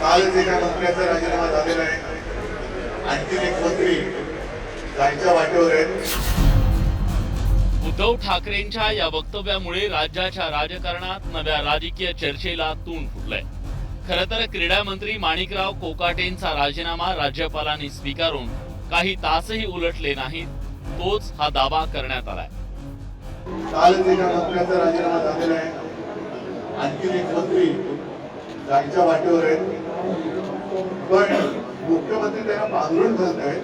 कालच एका मंत्र्याचा राजीनामा झालेला आहे, आणखी एक मंत्री जायच्या वाटेवर आहेत। उद्धव ठाकरेंच्या या वक्तव्यामुळे राज्याच्या राजकारणात नव्या राजकीय चर्चेला तोंड फुटलंय। खरं तर क्रीडा मंत्री माणिकराव कोकाटेंचा राजीनामा राज्यपालांनी स्वीकारून काही तासही उलटले नाहीत, तोच हा दावा करण्यात आलाय। कालच एका मंत्र्याचा राजीनामा झालेला आहे, आणखी एक मंत्री जायच्या वाटेवर आहेत, पण मुख्यमंत्री त्यांना पांघरून घालतायत,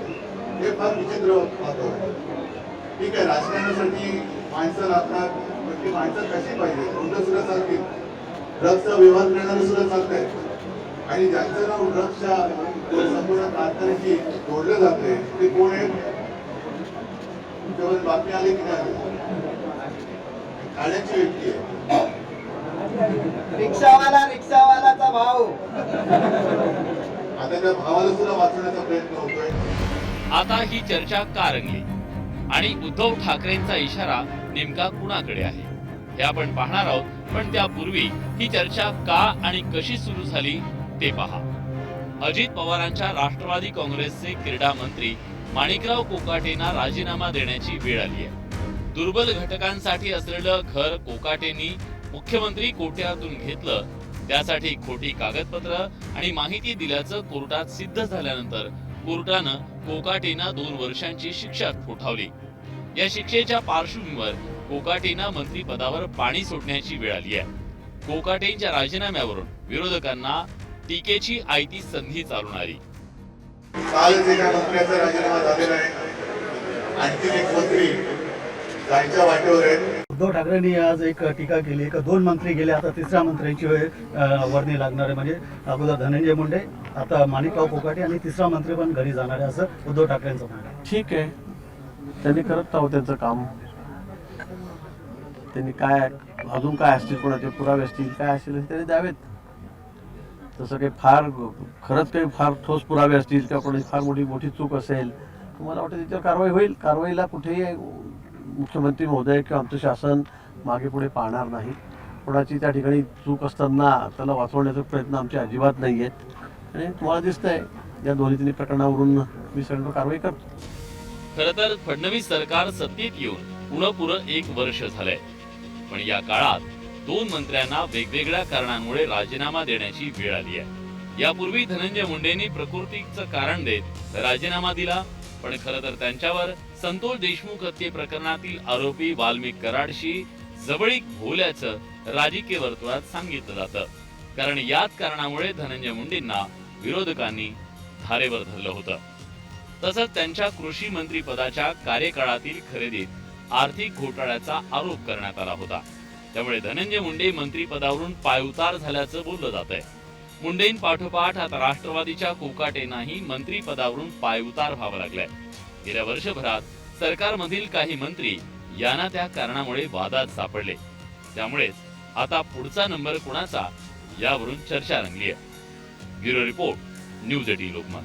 हे फार विचित्र वाटतं। ठीक आहे, राजकारणासाठी माणसं लागतात, पण ती माणसं कशी पाहिजे? उलट सुद्धा चालतील, ड्रग्सचा व्यवहार करणारे सुद्धा चालतायत, आणि ज्यांचं नाव ड्रग्सच्या संपूर्ण कारखान्याशी जोडलं जाते ते कोण आहेत? तुमच्यावर बातमी आली की नाही? ठाण्याची व्यक्ती आहे, रिक्षावालाचा भाऊ। आता त्या भावाला सुद्धा वाचवण्याचा प्रयत्न होतोय। आता ही चर्चा का रंगली आणि उद्धव ठाकरेंचा इशारा नेमका कुणाकडे आहे हे आपण पाहणार आहोत, पण त्यापूर्वी ही चर्चा का आणि कशी सुरू झाली ते पहा। अजित पवारांच्या राष्ट्रवादी काँग्रेसचे क्रीडा मंत्री माणिकराव कोकाटेंना राजीनामा देण्याची वेळ आली आहे। दुर्बल घटकांसाठी असलेलं घर कोकाटेंनी मुख्यमंत्री कोट्यातून घेतलं, त्यासाठी खोटी कागदपत्र आणि माहिती दिल्याचं कोर्टात सिद्ध झाल्यानंतर कोर्टानं कोकाटेंना 2 वर्षांची शिक्षा ठोठावली। या शिक्षेच्या पार्श्वभूमीवर कोकाटेंना मंत्रिपदावर पाणी सोडण्याची वेळ आली आहे। कोकाटेंच्या राजीनाम्यावरून विरोधकांना टीकेची आयती संधी चालून आली। कालच एका मंत्र्याचा राजीनामा झालेला आहे, आणखी एक मंत्री जायच्या वाटेवर आहेत। उद्धव ठाकरेंनी आज एक टीका केली की 2 मंत्री गेले, आता तिसऱ्या मंत्र्यांची वर्णी लागणार आहे। म्हणजे अगोदर धनंजय मुंडे, आता माणिकराव कोकाटे आणि तिसरा मंत्री पण घरी जाणार आहे, असं उद्धव ठाकरेंचं म्हणणं आहे। ठीक आहे, त्यांनी करत राहू त्यांचं काम। त्यांनी काय अजून काय असतील, कोणाचे पुरावे असतील, काय असतील त्यांनी द्यावेत। तसं काही खरंच काही फार ठोस पुरावे असतील किंवा कोणाची फार मोठी चूक असेल, मला वाटतं त्याच्यावर कारवाई होईल। कारवाईला कुठेही मुख्यमंत्री महोदय किंवा आमचं शासन मागे पुढे पाहणार नाही। कोणाची त्या ठिकाणी चूक असताना त्याला वाचवण्याचा प्रयत्न आमचे अजिबात नाही आहेत, आणि तुम्हाला दिसतंय या 2-3 प्रकरणावरून मी सगळं कारवाई करतो। खरं तर फडणवीस सरकार सत्तेत येऊन पुरं 1 वर्ष झालंय, पण या काळात 2 मंत्र्यांना वेगवेगळ्या कारणांमुळे राजीनामा देण्याची वेळ आली आहे। यापूर्वी धनंजय मुंडेंनी प्रकृतीचं कारण देत राजीनामा दिला, पण खरं तर त्यांच्यावर संतोष देशमुख हत्ये प्रकरणातील आरोपी वाल्मिक कराडशी जवळीक भोवल्याचं राजकीय वर्तुळात सांगितलं जातं, कारण याच कारणामुळे धनंजय मुंडेंना विरोधकांनी धारेवर धरलं होतं। तसंच त्यांच्या कृषी मंत्री पदाच्या कार्यकाळातील खरेदीत आर्थिक घोटाळ्याचा आरोप करण्यात आला होता। त्यामुळे धनंजय मुंडे मंत्रिपदावरून पायउतार झाल्याचं बोललं जात आहे। मुंडेंपाठोपाठ आता राष्ट्रवादीच्या कोकाटेंनाही मंत्रिपदावरून पायउतार व्हावं लागलंय। गेल्या वर्षभरात सरकारमधील काही मंत्री यांना त्या कारणामुळे वादात सापडले, त्यामुळेच आता पुढचा नंबर कुणाचा यावरून चर्चा रंगली आहे। Bureau report, news 18 Lokmat.